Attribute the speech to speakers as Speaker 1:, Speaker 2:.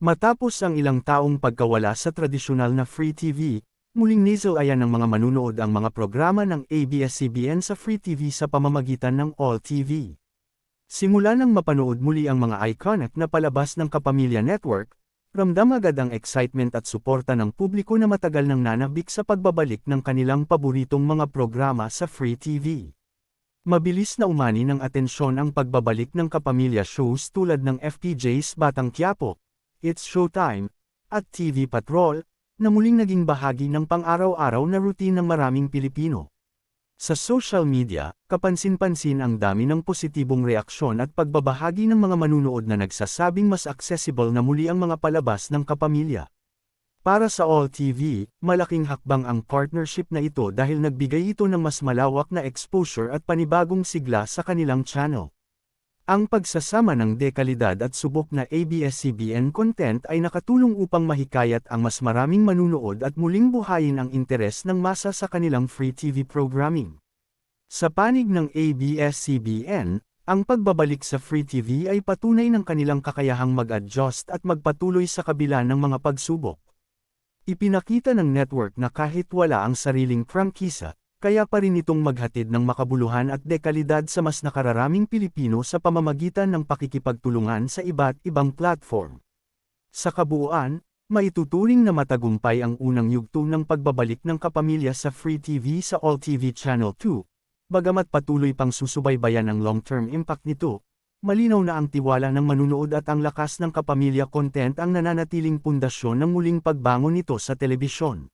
Speaker 1: Matapos ang ilang taong pagkawala sa tradisyonal na Free TV, muling nisalayan ng mga manunood ang mga programa ng ABS-CBN sa Free TV sa pamamagitan ng All TV. Simula nang mapanood muli ang mga iconic na palabas ng Kapamilya Network, ramdam agad ang excitement at suporta ng publiko na matagal nang nanabik sa pagbabalik ng kanilang paboritong mga programa sa Free TV. Mabilis na umani ng atensyon ang pagbabalik ng kapamilya shows tulad ng FPJ's Batang Quiapo, It's Showtime, at TV Patrol, na muling naging bahagi ng pang-araw-araw na routine ng maraming Pilipino. Sa social media, kapansin-pansin ang dami ng positibong reaksyon at pagbabahagi ng mga manunood na nagsasabing mas accessible na muli ang mga palabas ng kapamilya. Para sa All TV, malaking hakbang ang partnership na ito dahil nagbigay ito ng mas malawak na exposure at panibagong sigla sa kanilang channel. Ang pagsasama ng dekalidad at subok na ABS-CBN content ay nakatulong upang mahikayat ang mas maraming manunood at muling buhayin ang interes ng masa sa kanilang free TV programming. Sa panig ng ABS-CBN, ang pagbabalik sa free TV ay patunay ng kanilang kakayahang mag-adjust at magpatuloy sa kabila ng mga pagsubok. Ipinakita ng network na kahit wala ang sariling prangkisa, kaya pa rin itong maghatid ng makabuluhan at dekalidad sa mas nakararaming Pilipino sa pamamagitan ng pakikipagtulungan sa iba't ibang platform. Sa kabuuan, maituturing na matagumpay ang unang yugto ng pagbabalik ng kapamilya sa Free TV sa All TV Channel 2, bagamat patuloy pang susubaybayan ang long-term impact nito. Malinaw na ang tiwala ng manunood at ang lakas ng kapamilya content ang nananatiling pundasyon ng muling pagbangon nito sa telebisyon.